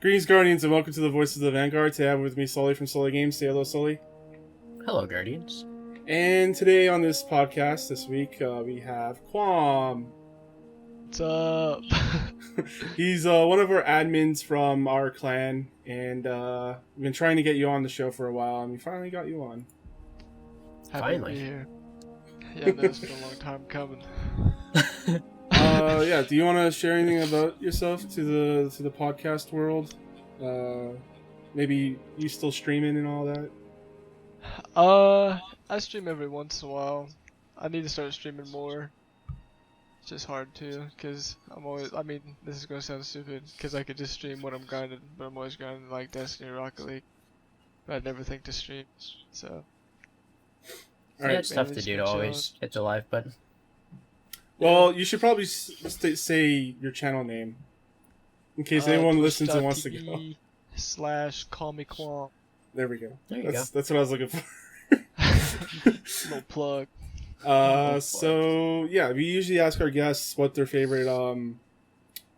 Greetings, Guardians, and welcome to the Voices of the Vanguard. Today I have with me Sully from Sully Games. Say hello, Sully. Hello, Guardians. And today on this podcast this week, we have Kwam. What's up? He's one of our admins from our clan, and we've been trying to get you on the show for a while, and we finally got you on. Happy to be here. Yeah, that's been a long time coming. Yeah, do you want to share anything about yourself to the podcast world? Maybe you still streaming and all that? I stream every once in a while. I need to start streaming more. It's just hard to, because this is going to sound stupid, because I could just stream when I'm grinding, but I'm always grinding like Destiny or Rocket League. But I never think to stream, so. Yeah, it's tough to do to always hit the live button. Well, you should probably say your channel name, in case anyone listens and wants to go. /CallMeQuam. There we go. There you go. That's what I was looking for. Little plug. So yeah, we usually ask our guests what their favorite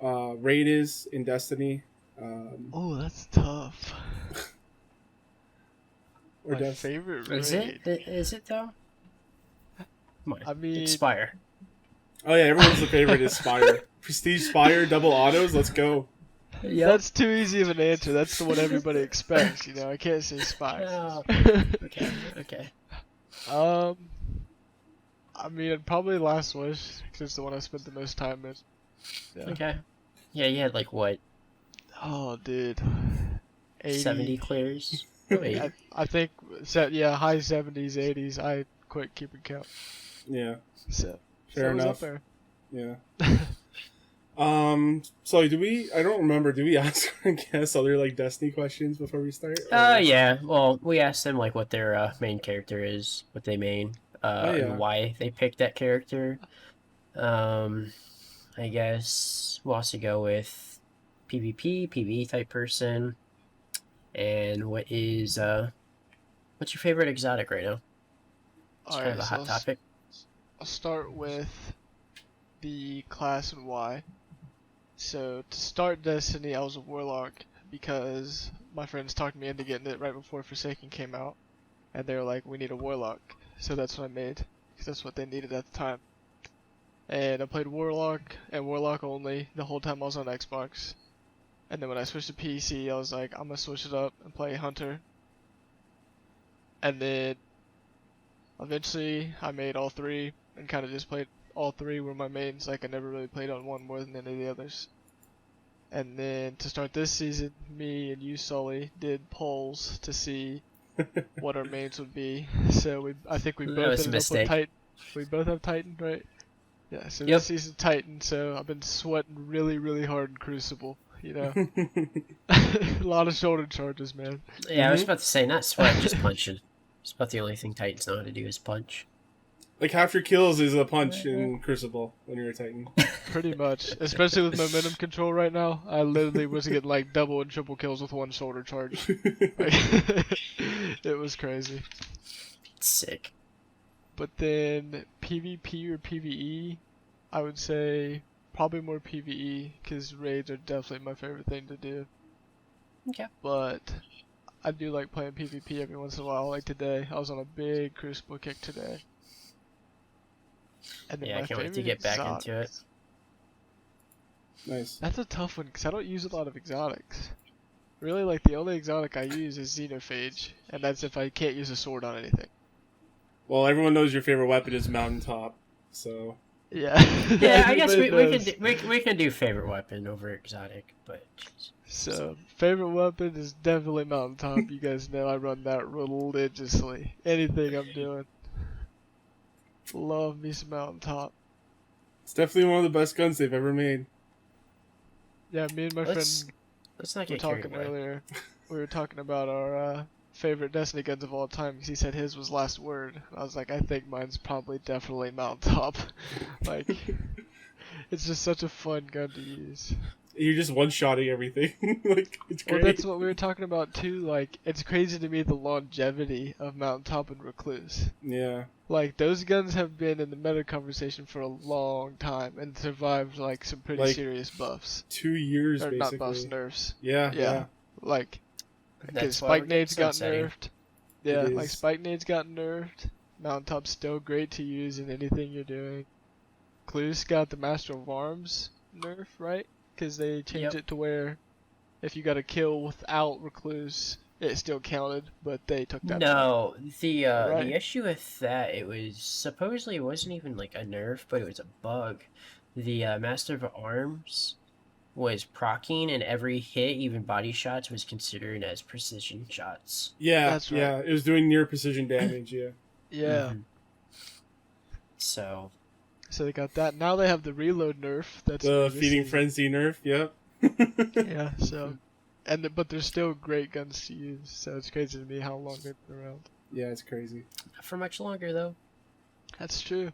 raid is in Destiny. Oh, that's tough. Or My favorite raid. Is it though? Come on, I mean, Spire. Oh yeah, everyone's favorite is Spire. Prestige Spire, double autos. Let's go. Yep. That's too easy of an answer. That's the one everybody expects. You know, I can't say Spire. Oh, okay. I mean, probably Last Wish, because it's the one I spent the most time in. Yeah. Okay. Yeah, you had like what? Oh, dude. 70 clears. Oh, wait. I think, high 70s, 80s. I quit keeping count. Yeah. So, Fair it was enough. up there. Yeah. So I don't remember, do we ask our guests other like Destiny questions before we start? Yeah. Well, we asked them like what their main character is, what they main, and why they picked that character. I guess we'll also go with PvP, PvE type person, and what's your favorite exotic right now? It's kind of a hot topic. I'll start with the class and why. So to start Destiny, I was a Warlock because my friends talked me into getting it right before Forsaken came out, and they were like, "We need a Warlock," so that's what I made because that's what they needed at the time. And I played Warlock and Warlock only the whole time I was on Xbox. And then when I switched to PC, I was like, I'm gonna switch it up and play Hunter. And then eventually I made all three and kind of just played all three were my mains. Like I never really played on one more than any of the others. And then to start this season, me and you, Sully, did polls to see what our mains would be. So I think we both ended up with Titan. We both have Titan, right? Yeah. So this season Titan. So I've been sweating really, really hard in Crucible. You know, a lot of shoulder charges, man. Yeah, I was about to say not sweat, just punching. It's about the only thing Titans know how to do is punch. Like half your kills is a punch in Crucible when you're a Titan. Pretty much, especially with momentum control right now. I literally was getting like double and triple kills with one shoulder charge. It was crazy. Sick. But then PvP or PvE, I would say probably more PvE because raids are definitely my favorite thing to do. Okay. But I do like playing PvP every once in a while. Like today, I was on a big Crucible kick today. And then yeah, I can't wait to get back into it. Nice. That's a tough one because I don't use a lot of exotics. Really, like the only exotic I use is Xenophage, and that's if I can't use a sword on anything. Well, everyone knows your favorite weapon is Mountaintop, so. Yeah. Yeah, I guess we can do favorite weapon over exotic, but. Geez. So favorite weapon is definitely Mountaintop. You guys know I run that religiously. Anything I'm doing. Love me some Mountaintop. It's definitely one of the best guns they've ever made. Yeah, me and my friend let's not were get carried talking away. earlier. We were talking about our favorite Destiny guns of all time because he said his was Last Word. I was like, I think mine's probably definitely Mountaintop. Like, it's just such a fun gun to use. You're just one-shotting everything. Like, it's Well, great. that's what we were talking about too. Like, it's crazy to me the longevity of Mountaintop and Recluse. Yeah. Like, those guns have been in the meta conversation for a long time and survived like some pretty Like, serious buffs. 2 years, Or basically. not buffs, nerfs. Yeah, yeah. Like, because That's why spike we're getting nades got sunsetting. nerfed. Yeah, It like is. spike nades got nerfed. Mountaintop's still great to use in anything you're doing. Clues got the Master of Arms nerf, right? Because they changed Yep. it to where if you got a kill without Recluse, it still counted, but they took that out. No, the Right. the issue with that, it was supposedly it wasn't even like a nerf, but it was a bug. The Master of Arms was proccing, and every hit, even body shots, was considered as precision shots. Yeah, That's right. yeah. It was doing near precision damage, yeah. Yeah. Mhm. So So they got that. Now they have the reload nerf. That's The new this Feeding season. Frenzy nerf, yep. Yeah. So, but they're still great guns to use. So it's crazy to me how long they've been around. Yeah, it's crazy. not for much longer though. That's true.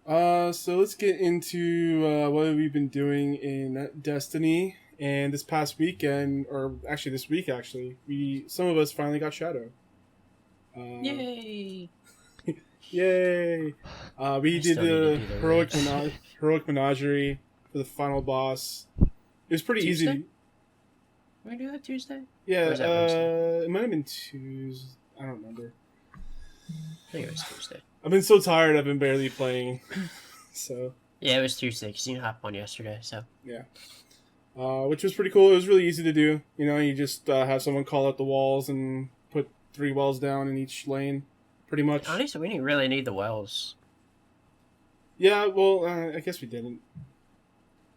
So let's get into what we've been doing in Destiny. And this past weekend, or actually this week, some of us finally got Shadow. Yay! Yay! We I did still need the to do the heroic, race. heroic menagerie for the final boss. It was pretty easy. Tuesday? We do that Tuesday? Yeah, Or was that Wednesday? it might have been Tuesday. I don't remember. I think it was Tuesday. I've been so tired. I've been barely playing. So Yeah, it was Tuesday because you hopped on yesterday. So which was pretty cool. It was really easy to do. You know, you just have someone call out the walls and put 3 wells down in each lane, pretty much. honestly, we didn't really need the wells, Yeah, well, I guess we didn't.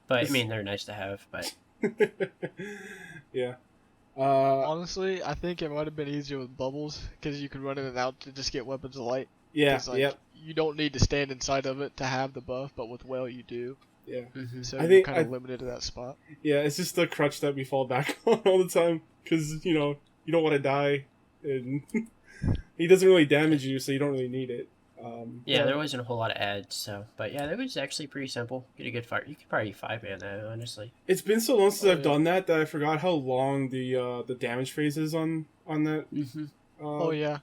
but I mean they're nice to have. But Yeah. Honestly, I think it might have been easier with bubbles because you could run in and out to just get weapons of light. Yeah. 'Cause, like, Yep. You don't need to stand inside of it to have the buff, but with well you do. Yeah. So I you're think kind of limited to that spot. Yeah. It's just the crutch that we fall back on all the time because you don't want to die, and he doesn't really damage you, so you don't really need it. yeah, there wasn't a whole lot of ads. So, but yeah, that was actually pretty simple. Get a good fire. You could probably 5-man that honestly. It's been so long since Oh, I've yeah. done that I forgot how long the damage phase is on that. Mm-hmm. Oh yeah.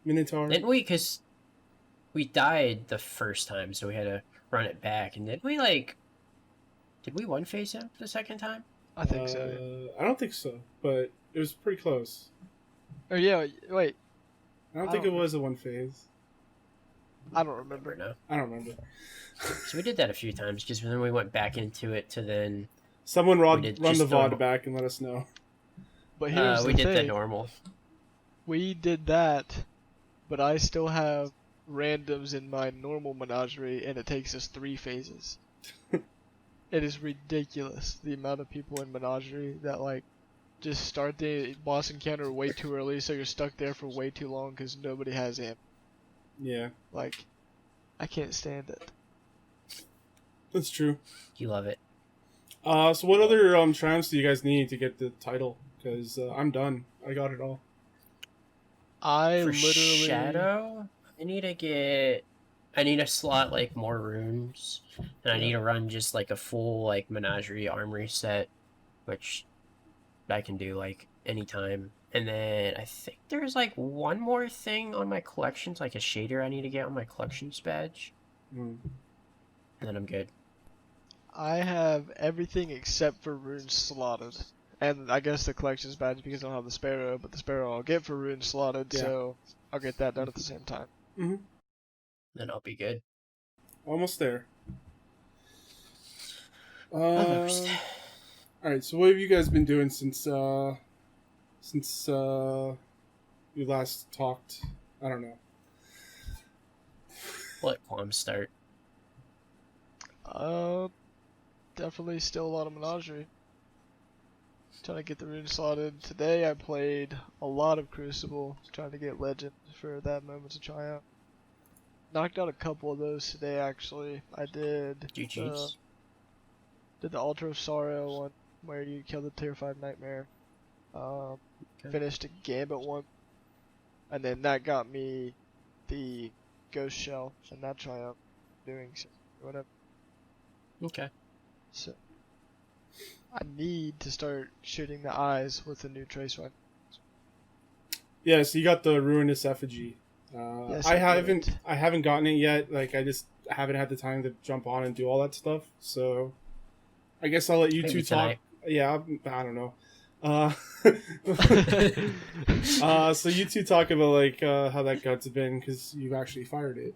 Minotaur. Didn't we? Because we died the first time, so we had to run it back. And did we one phase him the second time? I think so. Yeah. I don't think so, but it was pretty close. Oh yeah. Wait. I don't I think don't it was a 1 phase. I don't remember. Remember now. I don't remember. So we did that a few times because then we went back into it to then Someone We run did the just VOD normal. back and let us know. But here's we the did the thing. normal. We did that, but I still have randoms in my normal menagerie, and it takes us 3 phases. It is ridiculous the amount of people in menagerie that like just start the boss encounter way too early, so you're stuck there for way too long because nobody has amp. Yeah, Like, I can't stand it. that's true. You love it. So what other triumphs do you guys need to get the title? Because I'm done. I got it all. I For literally Shadow, I need to slot like more runes, and I need to run just like a full like menagerie armory set, which I can do like anytime. And then I think there's like one more thing on my collections, like a shader I need to get on my collections badge. Mm. And then I'm good. I have everything except for runes slotted. And I guess the collection's badge because I don't have the sparrow, but the sparrow I'll get for runes slotted, Yeah. so I'll get that done at the same time. Mm-hmm. Then I'll be good. Almost there. Almost. All right. So what have you guys been doing since we last talked? I don't know. Let Kwam start. Definitely still a lot of menagerie. Trying to get the rune slotted. Today I played a lot of Crucible, trying to get Legend for that Moments of Triumph. Knocked out a couple of those today actually. I did GG's. did the Altar of Sorrow one where you kill the tier 5 nightmare. Okay. Finished a Gambit one. And then that got me the Ghost Shell and that Triumph doing whatever. Okay. So I need to start shooting the eyes with the new trace rifle. Yeah, so you got the Ruinous Effigy. Yes, I I haven't did. I haven't gotten it yet. Like I just haven't had the time to jump on and do all that stuff. So I guess I'll let you Maybe two talk. tonight. Yeah, I don't know. Uh, so you two talk about like how that gut's been because you've actually fired it.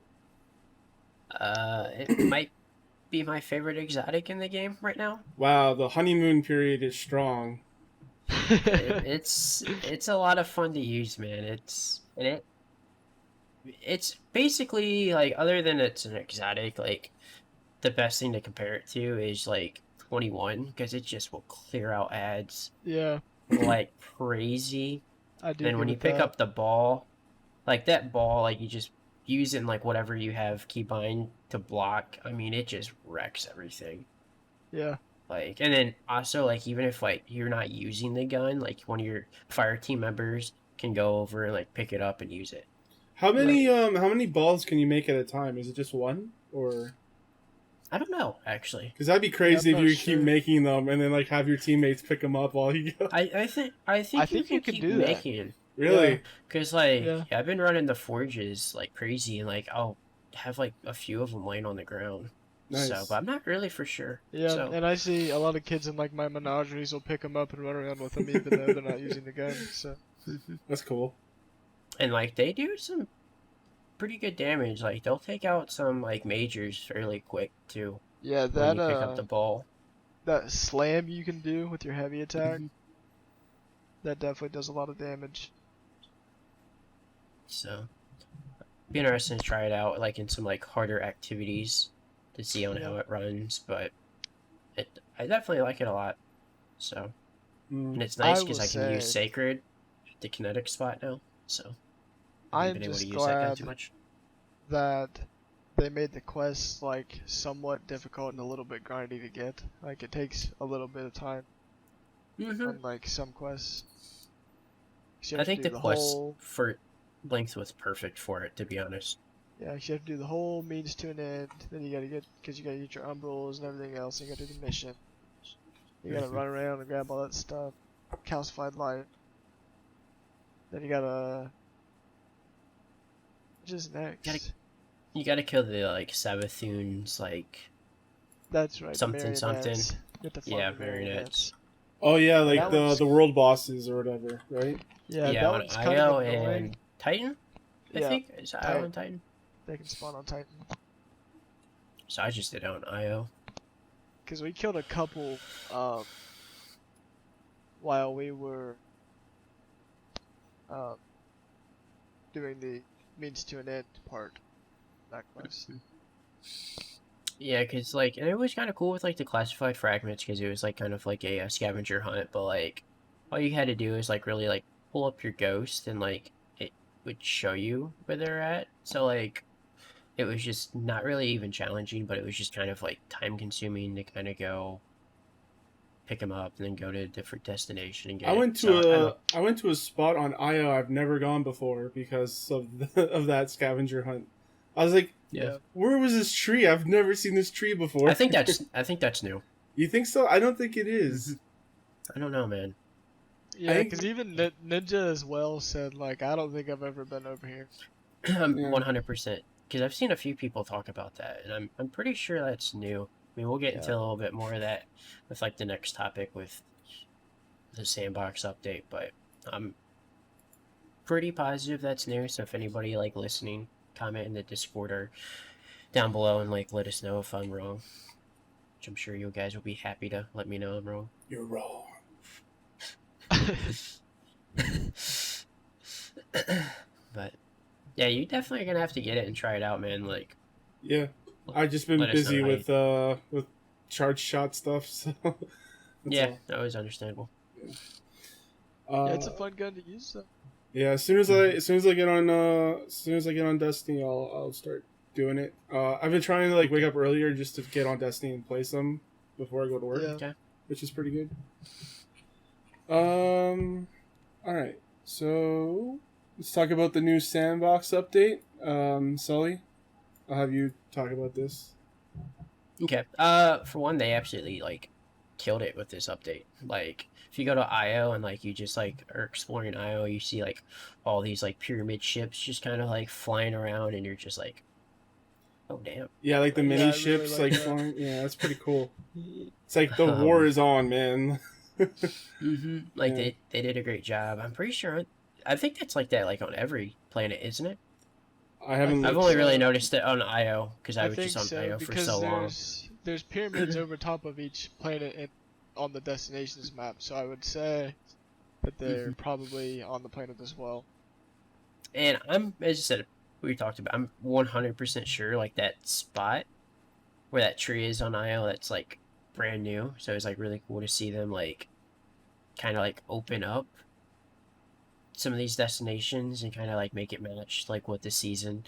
It might be my favorite exotic in the game right now. Wow, the honeymoon period is strong. It's a lot of fun to use, man. It's basically like, other than it's an exotic, like the best thing to compare it to is like 21, because it just will clear out ads Yeah, like crazy. I do And agree when you with pick that. up the ball, like that ball, like you just use it in like whatever you have keybind to block. I mean, it just wrecks everything. Yeah, Like, and then also, like, even if like you're not using the gun, like one of your fire team members can go over and like pick it up and use it. How many balls can you make at a time? Is it just one or? I don't know, actually. Because that'd be yeah, crazy I'm if not you keep sure. making them and then like have your teammates pick them up while you go. I think you can keep do that. making, Really? because like, Yeah. yeah, I've been running the forges like crazy, and like I'll have like a few of them laying on the ground. Nice. So, but I'm not really for sure. Yeah, So, and I see a lot of kids in like my menageries will pick them up and run around with them even though they're not using the gun. So That's cool. and like they do some pretty good damage. Like they'll take out some like majors fairly quick too yeah, when you pick up the ball. that slam you can do with your heavy attack, Mhm. that definitely does a lot of damage. So, be interesting to try it out, like in some like harder activities, to see on how it runs. But I definitely like it a lot. So, Mm. and it's nice I because will I can use say- sacred at the kinetic spot now. So, I I'm haven't been able just to use that gun glad too much. that they made the quests like somewhat difficult and a little bit grindy to get. Like it takes a little bit of time Mm-hmm. on like some quests. 'Cause you I have to think do the quest whole, for length was perfect for it, to be honest. yeah, you have to do the whole means to an end. Then you gotta get, because you gotta get your umbrals and everything else. And you gotta do the mission. You gotta Mhm. run around and grab all that stuff. Calcified light. Then you gotta. Which is next? You gotta kill the like Sabathoons, like That's right. something, the something. marionettes. You have to farm Yeah, the marionettes. Oh yeah, like that the one's- the world bosses or whatever, right? Yeah, Yeah, that on one's kind IO of annoying. and Titan. I Yeah, think is it IO and Titan. they can spawn on Titan. So I just did it on IO. Because we killed a couple while we were um, doing the means to an end part of that quest. Yeah, cause like, and it was kind of cool with like the classified fragments, because it was like kind of like a scavenger hunt, but like all you had to do is like really like pull up your ghost, and like it would show you where they're at. So like it was just not really even challenging, but it was just kind of like time consuming to kind of go pick them up and then go to a different destination and get I it. went So, I don't know. to I went to a spot on IO I've never gone before because of of that scavenger hunt. I was like, Yeah. where was this tree? I've never seen this tree before. I think that's new. You think so? I don't think it is. I don't know, man. Yeah, think- because even Ninja as well said, like, I don't think I've ever been over here. Yeah. 100%. Because I've seen a few people talk about that, and I'm pretty sure that's new. I mean, we'll get into a little bit more of that with like the next topic with the sandbox update, but I'm pretty positive that's new. So if anybody like listening, comment in the Discord or down below and like let us know if I'm wrong. Which I'm sure you guys will be happy to let me know I'm wrong. You're wrong. But yeah, you definitely are gonna have to get it and try it out, man. Like, Yeah, I've just been let us busy know with charge shot stuff. So that's yeah, that was understandable. all. Yeah, it's a fun gun to use, though. Yeah, as soon as I get on Destiny, I'll start doing it. I've been trying to like wake up earlier just to get on Destiny and play some before I go to work, Yeah. Okay. which is pretty good. All right, so let's talk about the new sandbox update. Sully, I'll have you talk about this. Okay. For one, they absolutely like killed it with this update. Like, if you go to IO and like you just like are exploring IO, you see like all these like pyramid ships just kind of like flying around, and you're just like, oh damn. Yeah, like the Like, mini I really ships, like like that. flying. Yeah, that's pretty cool. It's like the war is on, man. Like Yeah. they did a great job. I'm pretty sure. I think that's like that like on every planet, isn't it? I I haven't I've think looked. only really so. noticed it on IO because I I was just think on so IO for because so long. there's pyramids over top of each planet on the destinations map. So I would say that they're probably on the planet as well. And I'm, as you said, we talked about, I'm 100% sure like that spot where that tree is on IO, that's like brand new. So it's like really cool to see them like kind of like open up some of these destinations and kind of like make it match like what the season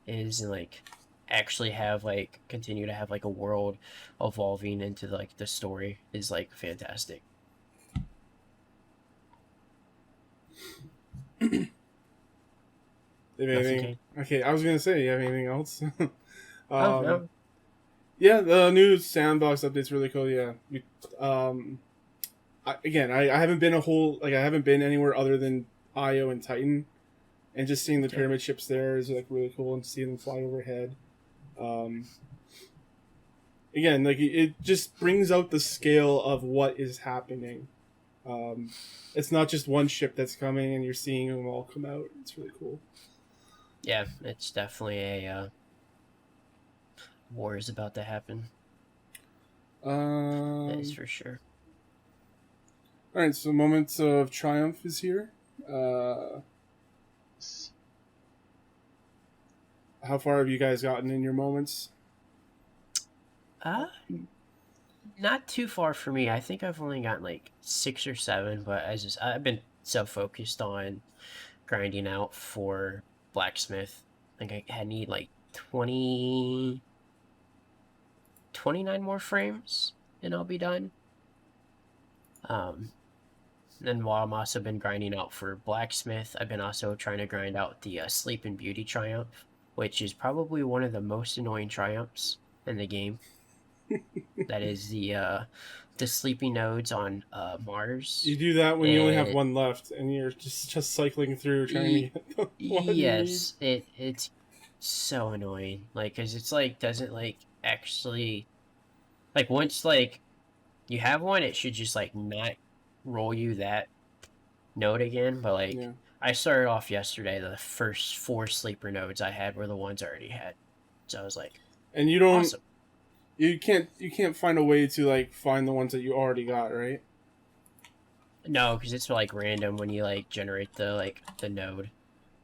is, and like actually have like continue to have like a world evolving into like the story is like fantastic. If Nothing anything, came. okay, I was gonna say, you have anything else? Oh um, no. yeah, the new sandbox update's really cool. Yeah, I haven't been I haven't been anywhere other than Io and Titan, and just seeing the Okay. pyramid ships there is like really cool, and seeing them fly overhead. Um, again, like it just brings out the scale of what is happening. Um, it's not just one ship that's coming, and you're seeing them all come out. It's really cool. Yeah, it's definitely a war is about to happen. That is Um, for sure. all right, so moments of triumph is here. How far have you guys gotten in your moments? Uh, not too far for me. I think I've only gotten like 6 or 7, but I've been so focused on grinding out for blacksmith. I think I need like 29 more frames and I'll be done. Um, and while I'm also been grinding out for blacksmith, I've been also trying to grind out the sleep and beauty triumph, which is probably one of the most annoying triumphs in the game. That is the sleepy nodes on Mars. You do that when you only have It, one left, and you're just cycling through trying to get the one you need. yes, it's so annoying. Like, cause it's like doesn't like actually like once like you have one, it should just like not roll you that node again. But like Yeah, I started off yesterday, the first 4 sleeper nodes I had were the ones I already had, so I was like, and you don't, awesome. you can't find a way to like find the ones that you already got, right? No, because it's like random when you like generate the node.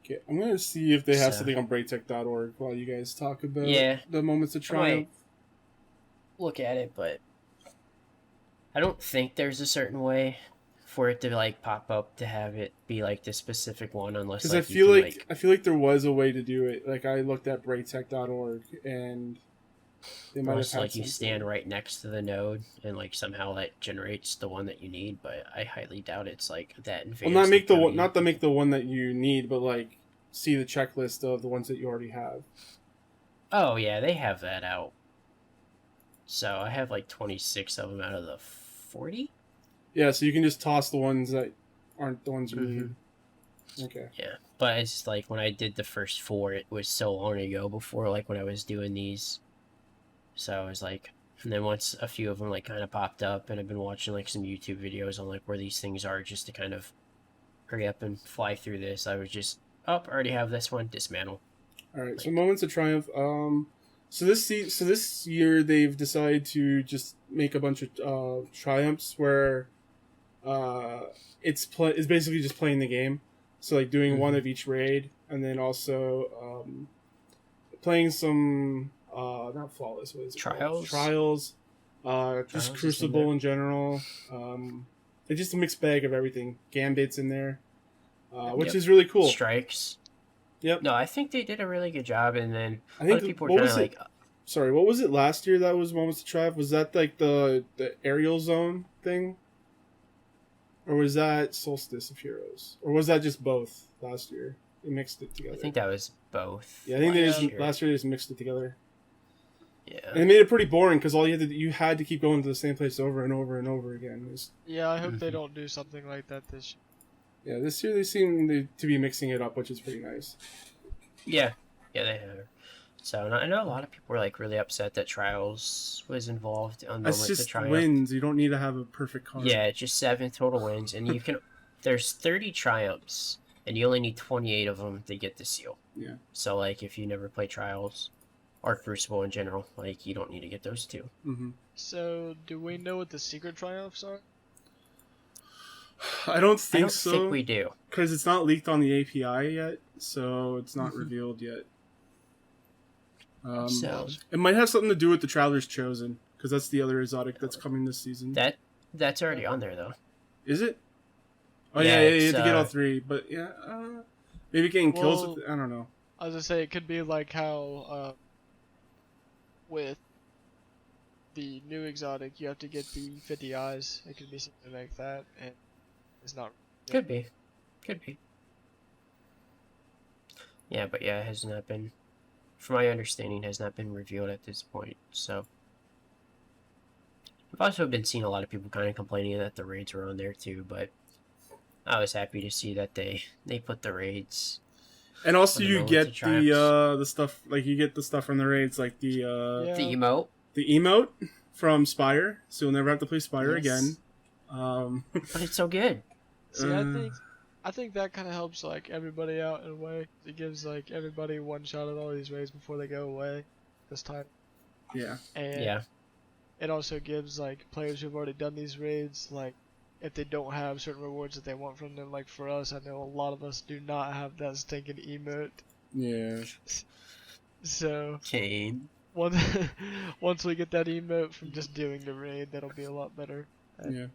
Okay, I'm gonna see if they have So something on breaktech.org while you guys talk about yeah, the moments of I might triumph. look at it, but I don't think there's a certain way for it to like pop up to have it be like the specific one, unless Because like you can like I feel like there was a way to do it. Like I looked at breaktech.org, and they might have unless had like you something. stand right next to the node and like somehow that generates the one that you need. But I highly doubt it's like that Well, advanced. not to make the one that you need, but like see the checklist of the ones that you already have. Oh yeah, they have that out. So I have like 26 of them out of the 40. Yeah, so you can just toss the ones that aren't the ones you Mm-hmm. need. Okay. Yeah, but it's like when I did the first 4, it was so long ago before like when I was doing these. So I was like, and then once a few of them like kind of popped up, and I've been watching like some YouTube videos on like where these things are just to kind of hurry up and fly through this. I was just, I already have this one, dismantle. All right. So Like, moments of triumph. So this year they've decided to just make a bunch of triumphs where it's basically just playing the game. So like doing one of each raid, and then also playing some not flawless, what is it called? Trials? Trials. Trials Just is in Crucible there. in general. It's just a mixed bag of everything. Gambit's in there, which Yep. is really cool. Strikes. Yep. No, I think they did a really good job, and then I a think lot of people were what trying was to it? like, Sorry, what was it last year that was Moments to Triumph? Was that like the aerial zone thing? Or was that Solstice of Heroes? Or was that just both last year? They mixed it together. I think that was both. Yeah, I think they last just year. last year they just mixed it together. And it made it pretty boring because all you had to keep going to the same place over and over and over again. Yeah, I hope they don't do something like that this year. Yeah, this year they seem to be mixing it up, which is pretty nice. Yeah, they have. So I know a lot of people were like really upset that Trials was involved on the It's just wins. You don't need to have a perfect card. Yeah, it's just 7 total wins, and you can. There's 30 triumphs, and you only need 28 of them to get the seal. Yeah. So like, if you never play Trials, or Crucible in general, like you don't need to get those 2. Mm-hmm. So do we know what the secret triumphs are? I don't think so. I don't think we do. Because it's not leaked on the API yet, so it's not revealed yet. So it might have something to do with the Traveler's Chosen, because that's the other exotic that's coming this season. That's already on there though. Is it? Oh yeah, you have to get all 3, but yeah, maybe getting kills with I don't know. I was gonna say it could be like how with the new exotic you have to get the 50 eyes. It could be something like that, and it's not. Could be. Yeah, but yeah, it has not been. From my understanding, has not been revealed at this point. So, I've also been seeing a lot of people kind of complaining that the raids were on there too. But I was happy to see that they put the raids. And also, you get the stuff like you get the stuff from the raids, like the emote, the emote from Spire. So you'll never have to play Spire again. But it's so good. See, I think that kind of helps like everybody out in a way. It gives like everybody one shot at all these raids before they go away this time. Yeah. And it also gives like players who've already done these raids, like if they don't have certain rewards that they want from them, like for us, I know a lot of us do not have that stinking emote. Yeah. So Kane. Once we get that emote from just doing the raid, that'll be a lot better. Yeah.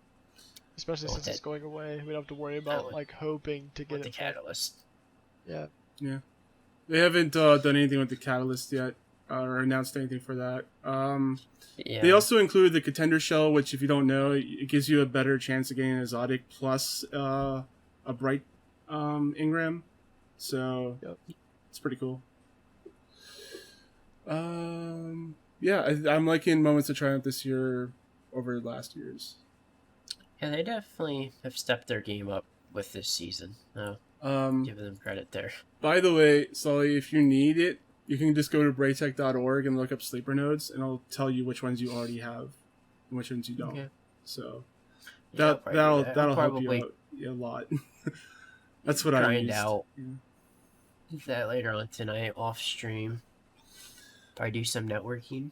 Especially since it's going away, we don't have to worry about like hoping to get the catalyst. Yeah. Yeah. They haven't done anything with the catalyst yet, or announced anything for that. They also included the contender shell, which, if you don't know, it gives you a better chance of getting an exotic plus a bright engram. So it's pretty cool. Yeah, I'm liking Moments of Triumph this year over last year's. Yeah, they definitely have stepped their game up with this season. Give them credit there. By the way, Sully, if you need it, you can just go to braytech.org and look up sleeper nodes, and it'll tell you which ones you already have and which ones you don't. Okay. So that'll help you out a lot. That's what I used. Out that later on tonight off stream. Probably do some networking.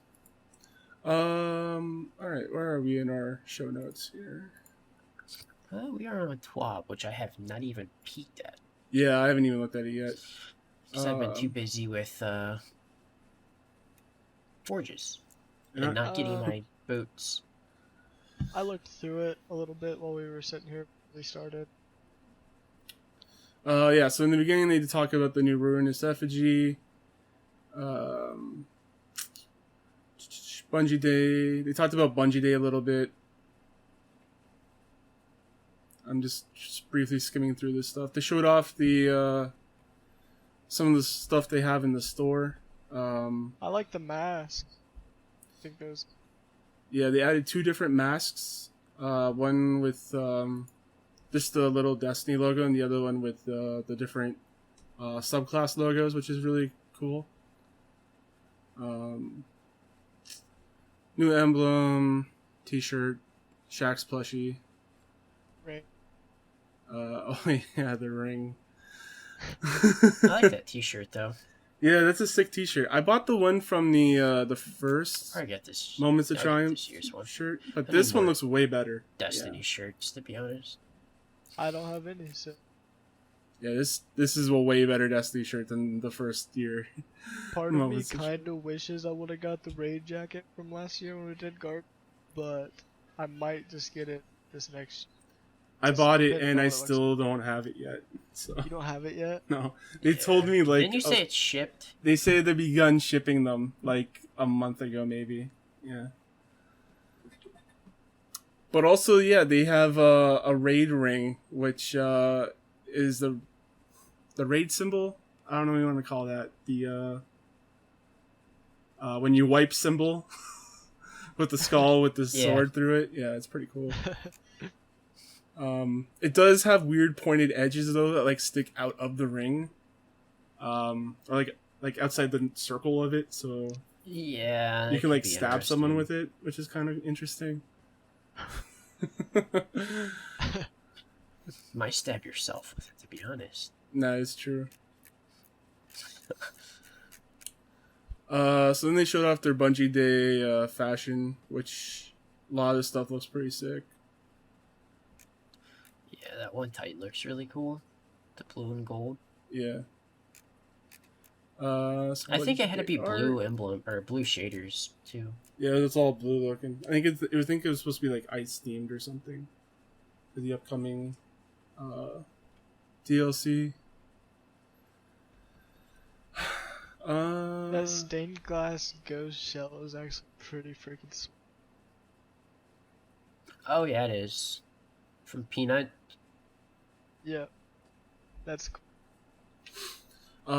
All right, where are we in our show notes here? We are on TWAB, which I have not even peeked at. Yeah, I haven't even looked at it yet. Because I've been too busy with forges and not getting my boots. I looked through it a little bit while we were sitting here before we started. Yeah, so in the beginning they talk about the new Ruinous Effigy. Bungie Day. They talked about Bungie Day a little bit. I'm just briefly skimming through this stuff. They showed off the some of the stuff they have in the store. I like the mask. I think those. Yeah, they added 2 different masks. One with just the little Destiny logo, and the other one with the different subclass logos, which is really cool. New emblem, T-shirt, Shaq's plushie. Right. Oh yeah, the ring. I like that T-shirt though. Yeah, that's a sick T-shirt. I bought the one from the first I get this Moments of Triumph shirt, but this one looks way better. Destiny shirts, to be honest. I don't have any, so. Yeah, this is a way better Destiny shirt than the first year. Part of me kind of wishes I would have got the raid jacket from last year when we did Guard, but I might just get it this next. I bought it and I still don't have it yet. So. You don't have it yet? No, they told me like. Didn't you say it's shipped? They say they begun shipping them like a month ago, maybe. Yeah. But also, yeah, they have a raid ring, which is the raid symbol. I don't know what you want to call that. when you wipe symbol with the skull with the Yeah. sword through it. Yeah, it's pretty cool. It does have weird pointed edges though that like stick out of the ring, or like outside the circle of it. So Yeah, you that can could like be stab someone interesting. with it, which is kind of interesting. Might stab yourself with it, to be honest. Nah, it's true. So then they showed off their Bungie Day fashion, which a lot of the stuff looks pretty sick. Yeah, that one Titan looks really cool. The blue and gold. Yeah. I think it had to be blue emblem or blue shaders too. Yeah, it's all blue looking. I think it was supposed to be like ice themed or something for the upcoming DLC. That stained glass ghost shell is actually pretty freaking sweet. Oh yeah, it is. From Peanut. Yeah. That's cool.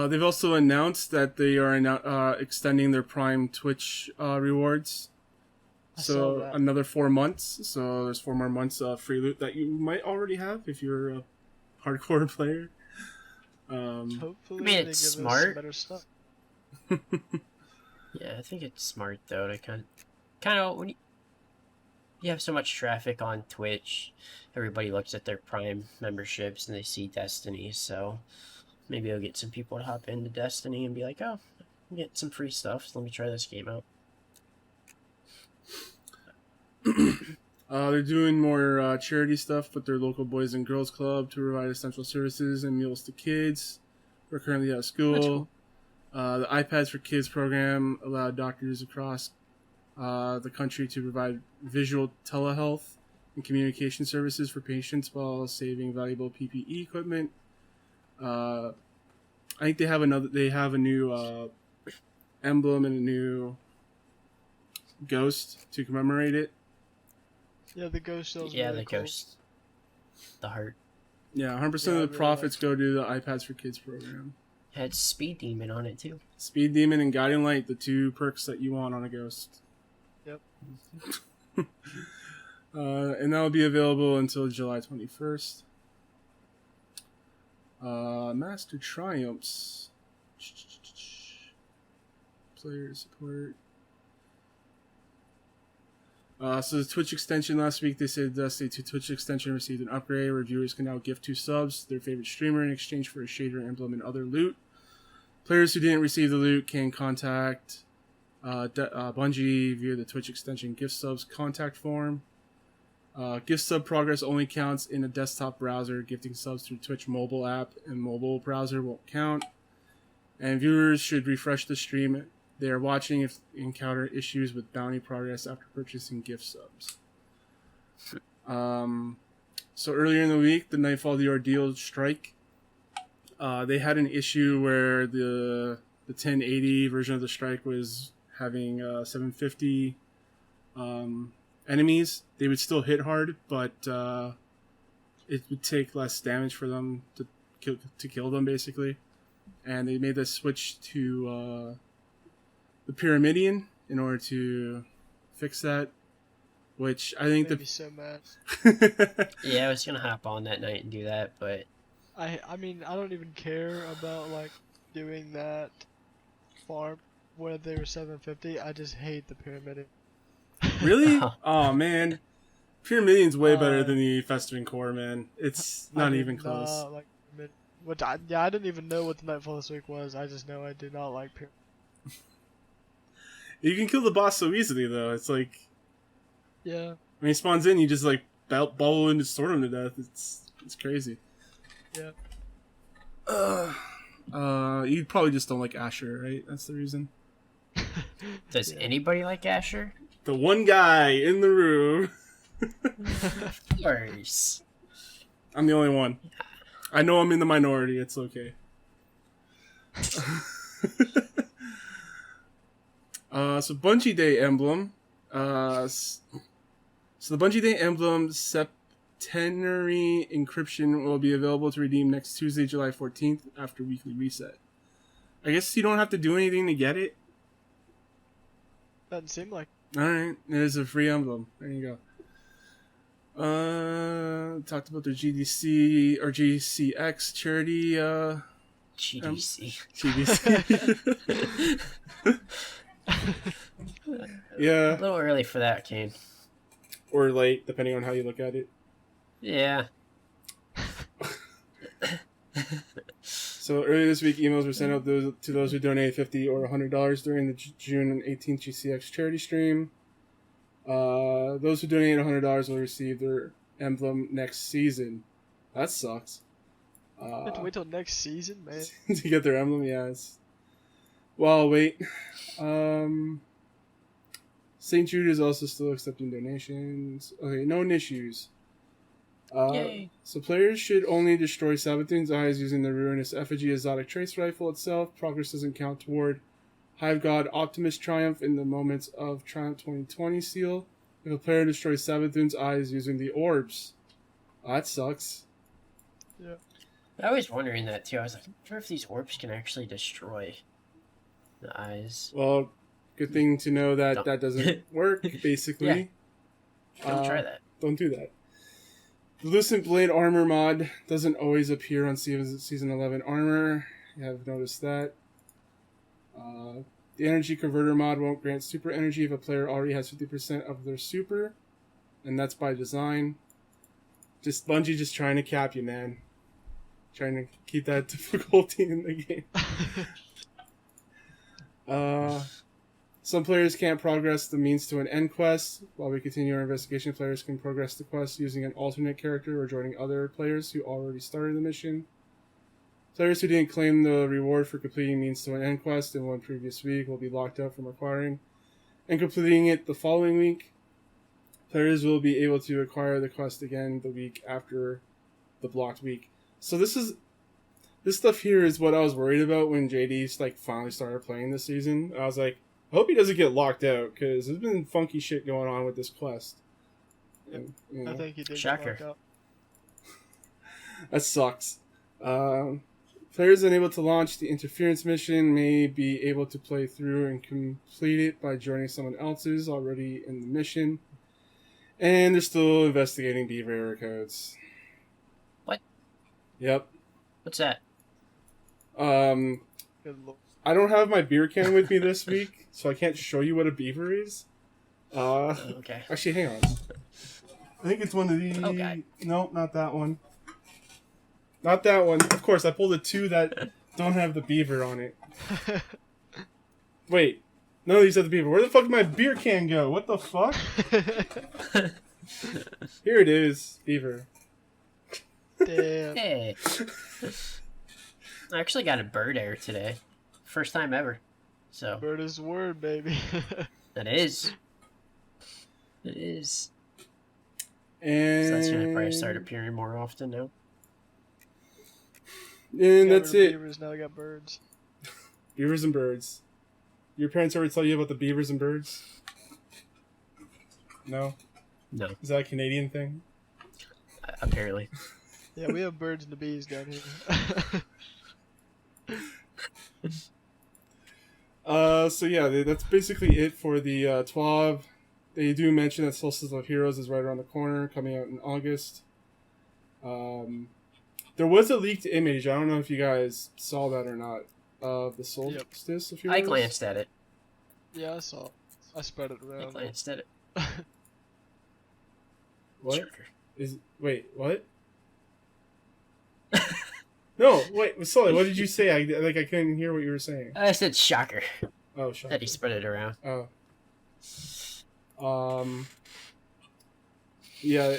They've also announced that they are extending their Prime Twitch rewards. I saw So that. another 4 months. So there's 4 more months of free loot that you might already have if you're a hardcore player. Hopefully I mean, they it's give us smart. better stuff. Yeah, I think it's smart though to kind of when you have so much traffic on Twitch, everybody looks at their Prime memberships and they see Destiny. So maybe I'll get some people to hop into Destiny and be like, "Oh, I'm getting some free stuff. So let me try this game out." They're doing more charity stuff with their local Boys and Girls Club to provide essential services and meals to kids who are currently out of school. That's cool. The iPads for Kids program allowed doctors across the country to provide visual telehealth and communication services for patients while saving valuable PPE equipment. I think they have a new emblem and a new ghost to commemorate it. Yeah, the ghost shell's Yeah, really the cool. ghost, the heart. Yeah, 100% Yeah, I of the really profits go to the iPads for Kids program. Had Speed Demon on it too. Speed Demon and Guiding Light, the 2 perks that you want on a ghost. Yep. And that will be available until July 21st. Master Triumphs. Player support. So the Twitch extension last week, they said Destiny 2 Twitch extension received an upgrade where viewers can now gift 2 subs to their favorite streamer in exchange for a shader, emblem, and other loot. Players who didn't receive the loot can contact Bungie via the Twitch extension gift subs contact form. Gift sub progress only counts in a desktop browser. Gifting subs through Twitch mobile app and mobile browser won't count. And viewers should refresh the stream they are watching if they encounter issues with bounty progress after purchasing gift subs. So earlier in the week, the Nightfall the Ordeal strike, they had an issue where the 1080 version of the strike was having 750 enemies. They would still hit hard, but it would take less damage for them to kill them, basically. And they made the switch to the Pyramidion in order to fix that, which I think Made me so mad. Yeah, I was gonna hop on that night and do that, but I mean, I don't even care about like doing that farm where they were 750. I just hate the pyramid. Really? Oh man, Pyramidion's way better than the Festering Core, man. It's not even close. Like, I didn't even know what the Nightfall this week was. I just know I did not like pyramid. You can kill the boss so easily, though. It's like, Yeah. when he spawns in, you just like bubble and just sword him to death. It's crazy. Yeah. You probably just don't like Asher, right? That's the reason. does Yeah. anybody like Asher? The one guy in the room. Of course. I'm the only one. I know I'm in the minority. It's okay. So Bungie Day emblem. So the Bungie Day emblem Septenary encryption will be available to redeem next Tuesday, July 14th, after weekly reset. I guess you don't have to do anything to get it. Doesn't seem like. Alright, there's a free emblem. There you go. Talked about the GDC or GCX charity. GDC. GDC. Yeah. A little early for that, Kane. Or late, depending on how you look at it. Yeah. So earlier this week, emails were sent out to those who donated $50 or $100 during the June 18th GCX charity stream. Those who donated $100 will receive their emblem next season. That sucks. Have to wait till next season, man. To get their emblem, yes. Well, wait. St. Jude is also still accepting donations. Okay, known issues. Yay. So players should only destroy Sabathun's eyes using the Ruinous Effigy exotic trace rifle itself. Progress doesn't count toward Hive God Optimus Triumph in the Moments of Triumph 2020 seal. If a player destroys Sabathun's eyes using the orbs. Oh, that sucks. Yeah. I was wondering that too. I was like, I wonder if these orbs can actually destroy the eyes. Well, good thing to know that that doesn't work, basically. Don't try that. Don't do that. The Lucent Blade armor mod doesn't always appear on Season 11 armor. You have noticed that. The Energy Converter mod won't grant super energy if a player already has 50% of their super. And that's by design. Just Bungie just trying to cap you, man. Trying to keep that difficulty in the game. Some players can't progress the means to an end quest. While we continue our investigation, players can progress the quest using an alternate character or joining other players who already started the mission. Players who didn't claim the reward for completing means to an end quest in one previous week will be locked out from acquiring and completing it the following week. Players will be able to acquire the quest again the week after the blocked week. So this stuff here is what I was worried about when JD's finally started playing this season. I was like, I hope he doesn't get locked out, because there's been funky shit going on with this quest. And, I think he did Shocker. get locked out. That sucks. Players unable to launch the interference mission may be able to play through and complete it by joining someone else's already in the mission. And they're still investigating Beaver error codes. What? Yep. What's that? Good lord. I don't have my beer can with me this week, so I can't show you what a beaver is. Okay. Actually, hang on. I think it's one of these. Okay. No, not that one. Not that one. Of course, I pulled the two that don't have the beaver on it. Wait. None of these have the beaver. Where the fuck did my beer can go? What the fuck? Here it is. Beaver. Damn. Hey. I actually got a bird error today. First time ever. So Bird is the word, baby. that is. It is. And So that's gonna probably start appearing more often now. And that's it. Beavers, now they got birds. Beavers and birds. Your parents ever tell you about the beavers and birds? No? No, Is that a Canadian thing? apparently. Yeah, we have birds and the bees down here. So yeah, that's basically it for the TWAB. They do mention that Solstice of Heroes is right around the corner, coming out in August. There was a leaked image. I don't know if you guys saw that or not. Of the Solstice of Heroes. I glanced at it. Yeah, I saw it. I spread it I around. glanced at it. What? Shocker. Wait, what? No, wait, Sully, what did you say? I couldn't hear what you were saying. I said shocker. Oh, shut That he spread it around. Oh. Yeah,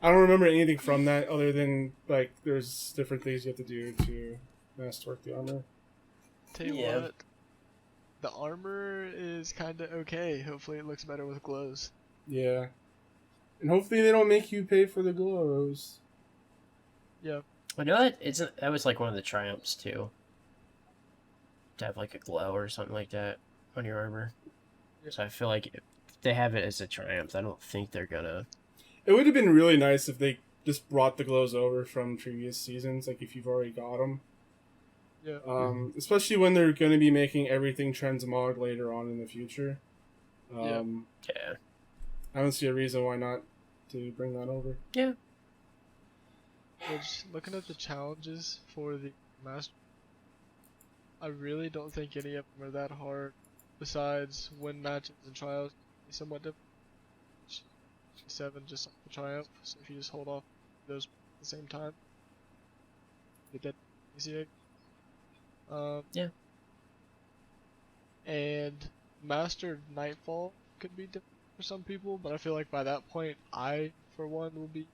I don't remember anything from that other than, there's different things you have to do to masterwork the armor. Tell you Yeah. what, the armor is kind of okay. Hopefully it looks better with glows. Yeah. And hopefully they don't make you pay for the glows. Yeah. I know that was one of the triumphs too. To have a glow or something like that on your armor. Yeah. So I feel like if they have it as a triumph, I don't think they're gonna. It would have been really nice if they just brought the glows over from previous seasons, if you've already got them. Yeah. Especially when they're going to be making everything transmog later on in the future. Yeah. Yeah. I don't see a reason why not to bring that over. Yeah. Which, looking at the challenges for the master, I really don't think any of them are that hard. Besides, win matches and trials be somewhat different. 7 just like the triumph, so if you just hold off those at the same time, you get that easier. Yeah. And Master Nightfall could be different for some people, but I feel like by that point, I, for one, will be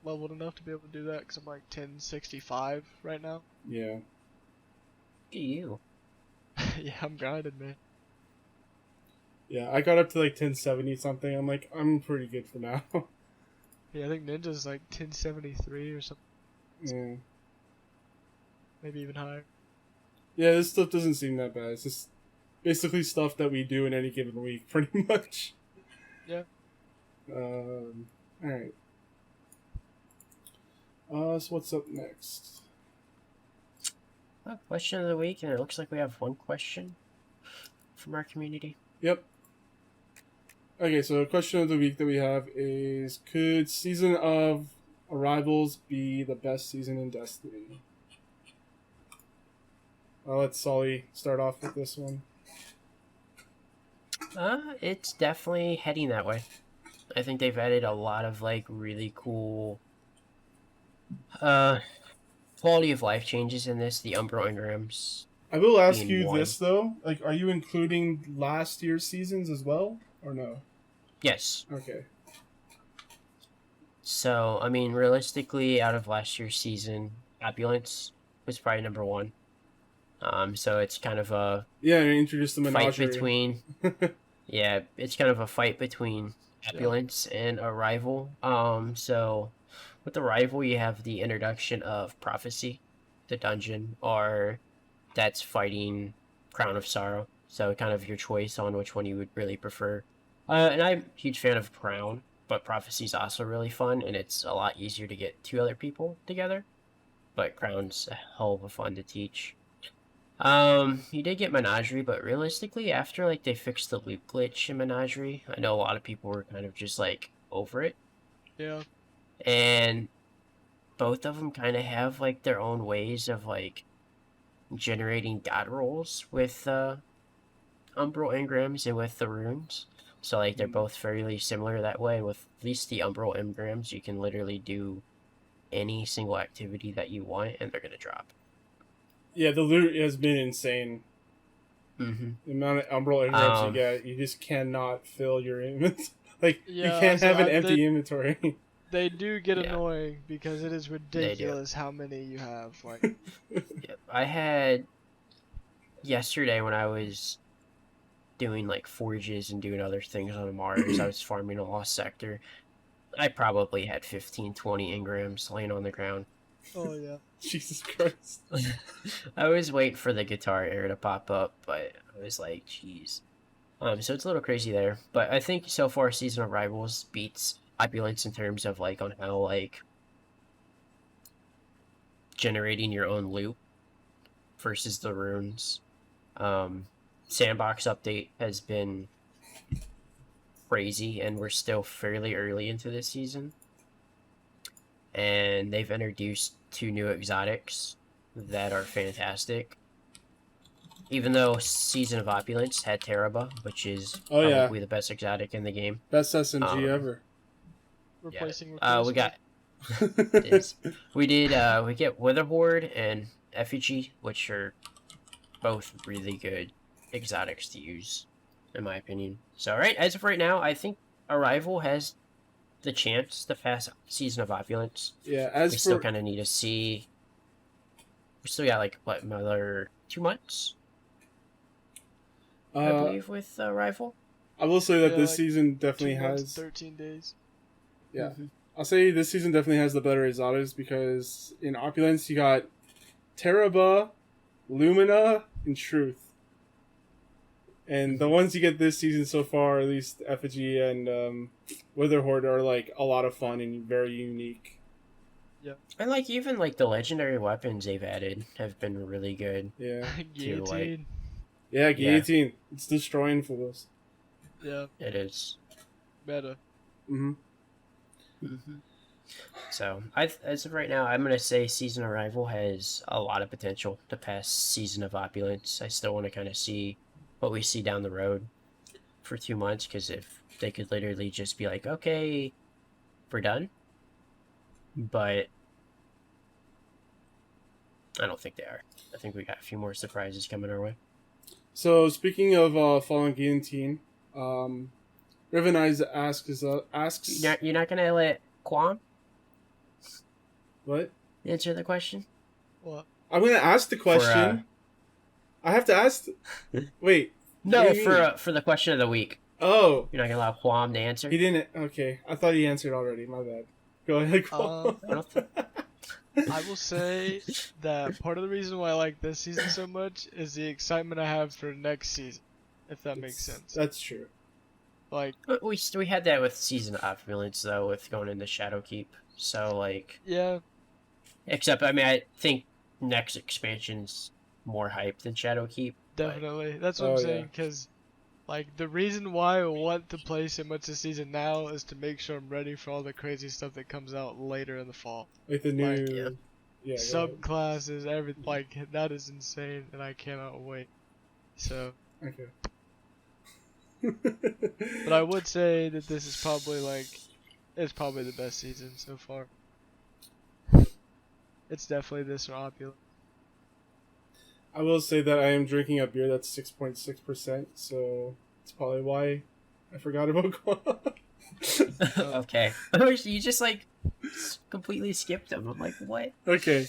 leveled enough to be able to do that, because I'm like 1065 right now. Yeah. Look at you. Yeah, I'm grinding, man. Yeah, I got up to like 1070 something. I'm like, I'm pretty good for now. Yeah, I think Ninja's like 1073 or something, Yeah. maybe even higher. Yeah, this stuff doesn't seem that bad. It's just basically stuff that we do in any given week, pretty much. Yeah. Alright. So what's up next? Question of the week, and it looks like we have one question from our community. Yep. Okay, so the question of the week that we have is, could Season of Arrivals be the best season in Destiny? I'll let Sully start off with this one. It's definitely heading that way. I think they've added a lot of like really cool quality of life changes in this. The Umbral Engrams. I will ask being you one. this though, like, are you including last year's seasons as well, or no? Yes. Okay. So I mean, realistically, out of last year's season, Opulence was probably number one. So it's kind of a Yeah, and introduce the fight menagerie. between. Yeah, it's kind of a fight between Opulence and Arrival. So with Arrival, you have the introduction of Prophecy, the dungeon, or that's fighting Crown of Sorrow. So kind of your choice on which one you would really prefer. And I'm a huge fan of Crown, but Prophecy's also really fun, and it's a lot easier to get 2 other people together. But Crown's a hell of a fun to teach. You did get Menagerie, but realistically, after like they fixed the loop glitch in Menagerie, I know a lot of people were kind of just like over it. Yeah. And both of them kind of have like their own ways of like generating god rolls with Umbral Engrams and with the runes. So like they're both fairly similar that way. With at least the Umbral Engrams, you can literally do any single activity that you want, and they're gonna drop. Yeah, the loot has been insane. Mm-hmm. The amount of Umbral engrams you get, you just cannot fill your inventory. Like, Yeah, you can't so have an I- empty inventory. They do get Yeah. annoying because it is ridiculous how many you have. Like, Yep. I had yesterday when I was doing like forges and doing other things on Mars, I was farming a lost sector. I probably had 15, 20 engrams laying on the ground. oh yeah. Jesus Christ. I was waiting for the guitar error to pop up, but I was like, jeez. So it's a little crazy there. But I think so far Season of Rivals beats Opulence in terms of like on how like generating your own loot versus the runes. Sandbox update has been crazy, and we're still fairly early into this season. And they've introduced 2 new exotics that are fantastic. Even though Season of Opulence had Teraba, which is probably the best exotic in the game. Best SMG ever. Replacing We got we get Witherhoard and Effigy, which are both really good exotics to use, in my opinion. So as of right now, I think Arrival has the chance to pass Season of Opulence. Yeah, we still kind of need to see. We still got like what, another 2 months, I believe, with Arrival. I will say that this like season definitely 2 months, has 13 days. Yeah. I'll say this season definitely has the better exotics, because in Opulence you got Teraba, Lumina, and Truth. And the ones you get this season so far, at least Effigy and Witherhoard, are like a lot of fun and very unique. Yeah. And like even like the legendary weapons they've added have been really good. Yeah. Guillotine. Yeah, Guillotine. It's destroying fools. Yeah, It is. meta. Mm-hmm. So, as of right now, I'm gonna say Season Arrival has a lot of potential to pass Season of Opulence. I still want to kind of see what we see down the road for 2 months, because if they could literally just be like, okay, we're done, but I don't think they are. I think we got a few more surprises coming our way. So speaking of Fallen Guillotine, Riven Eyes asks You're not gonna let Kwam what? answer the question? What? I'm gonna ask the question. I have to ask. Wait. No, what do you mean? for the question of the week. Oh, You're not gonna allow Kwam to answer. he didn't. Okay, I thought he answered already. My bad. Go ahead. I don't think. I will say that part of the reason why I like this season so much is the excitement I have for next season, if that makes sense. That's true. Like, We had that with Season of Opulence though, with going into Shadowkeep. So like, yeah, except I mean, I think next expansion's more hype than Shadowkeep. definitely. That's what I'm Oh, saying, because, like, the reason why I want to play so much this season now is to make sure I'm ready for all the crazy stuff that comes out later in the fall. Like the new. Like, yeah. Go ahead. Subclasses, everything. Like, that is insane, and I cannot wait. So, Okay. but I would say that this is probably, like, it's probably the best season so far. It's definitely this or Opulent. I will say that I am drinking a beer that's 6.6%, so it's probably why I forgot about Kwam. Okay, you just like completely skipped them. I'm like, what? Okay.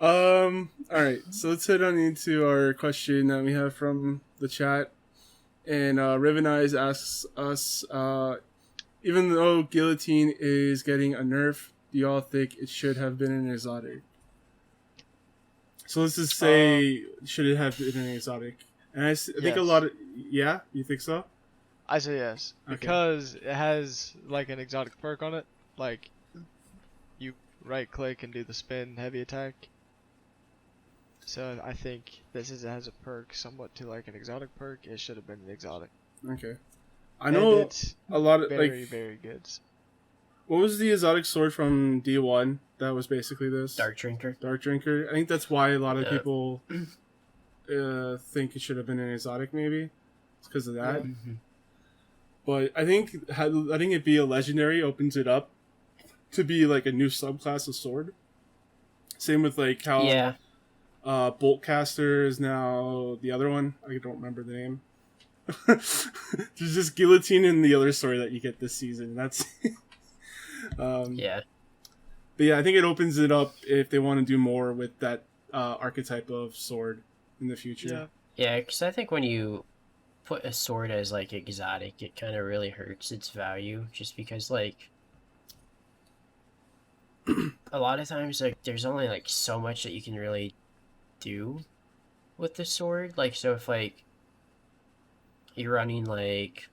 Alright, so let's head on into our question that we have from the chat. And Riven Eyes asks us, even though Guillotine is getting a nerf, do y'all think it should have been an exotic? So let's just say, should it have been an exotic? And I think a lot of... Yeah? You think so? I say yes, because it has, like, an exotic perk on it. Like, you right click and do the spin heavy attack. So I think this is, it has a perk somewhat to like an exotic perk. It should have been an exotic. Okay. I know it's a lot of very, like very good. what was the exotic sword from D1 that was basically this? Dark Drinker. Dark Drinker. I think that's why a lot of people think it should have been an exotic. Maybe it's because of that. Mm-hmm. But I think letting it be a legendary opens it up to be like a new subclass of sword. Same with like how Boltcaster is now the other one. I don't remember the name. There's just Guillotine in the other sword that you get this season. That's yeah. But yeah, I think it opens it up if they want to do more with that archetype of sword in the future. Yeah, because I think when you put a sword as like exotic, it kind of really hurts its value, just because like a lot of times like there's only like so much that you can really do with the sword. Like, so if like you're running like,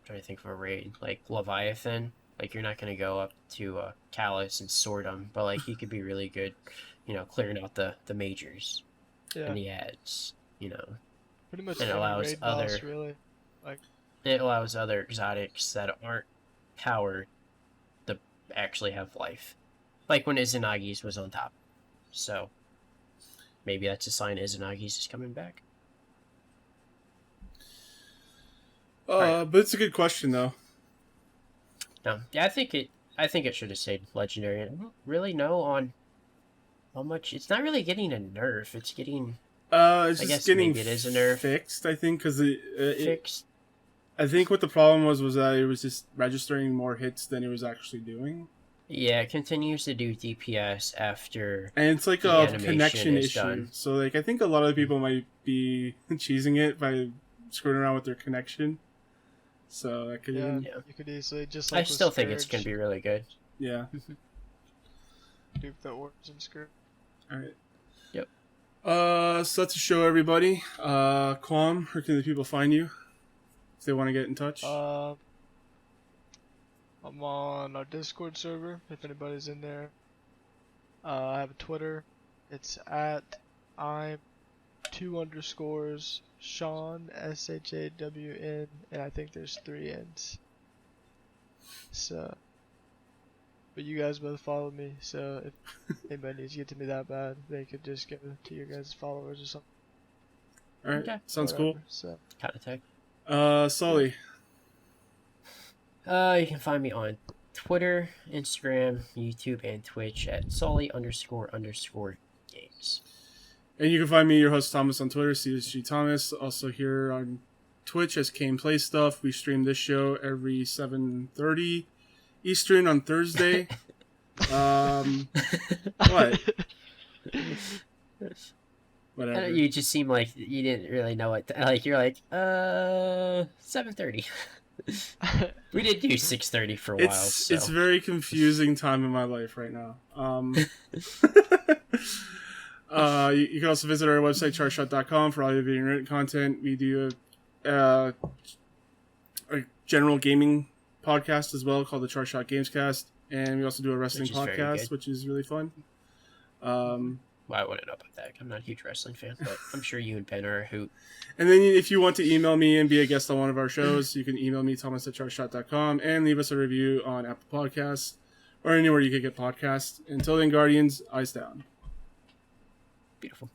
I'm trying to think of a raid like Leviathan, like you're not gonna go up to Callus and sword him, but like he could be really good, you know, clearing out the majors and the ads, you know. Pretty much and allows raid other boss, really. Like, it allows other exotics that aren't powered to actually have life, like when Izanagi's was on top. So maybe that's a sign Izanagi's is coming back. But it's a good question though. No, yeah, I think it should have stayed legendary. I don't really know on how much. It's not really getting a nerf. It's getting. It's I just guess getting maybe it is a nerf. fixed. I think because Fixed. I think what the problem was that it was just registering more hits than it was actually doing. Yeah, it continues to do DPS after. And it's like a connection issue. Done. So like I think a lot of people might be cheesing it by screwing around with their connection. So that could you could easily just. I Like still think it's gonna be really good. Yeah. Dupe that works in Scourge. All right. Yep. So that's a show, everybody. Kwam, where can the people find you if they want to get in touch? I'm on our Discord server if anybody's in there. I have a Twitter. It's at I'm 2 underscores, Shawn, SHAWN, and I think there's 3 N's. So, but you guys both follow me, so if anybody needs to get to me that bad, they could just go to your guys' followers or something. All right, Okay. sounds Whatever, cool. So. Kind of tech. Sully. You can find me on Twitter, Instagram, YouTube, and Twitch at Sully__games. And you can find me, your host Thomas, on Twitter, CSG Thomas. Also here on Twitch as Kane Play Stuff. We stream this show every 7:30 Eastern on Thursday. What? Whatever. You just seem like you didn't really know what. You're like 7:30. We did do 6:30 for a while. So. It's very confusing time in my life right now. You can also visit our website, chartshot.com, for all your video and written content. We do a general gaming podcast as well called the Chart Shot Gamescast. And we also do a wrestling podcast, which is really fun. Well, I wouldn't know about that. I'm not a huge wrestling fan, but I'm sure you and Ben are a hoot. And then if you want to email me and be a guest on one of our shows, you can email me, thomas@chartshot.com, and leave us a review on Apple Podcasts or anywhere you can get podcasts. Until then, Guardians, eyes down. Beautiful.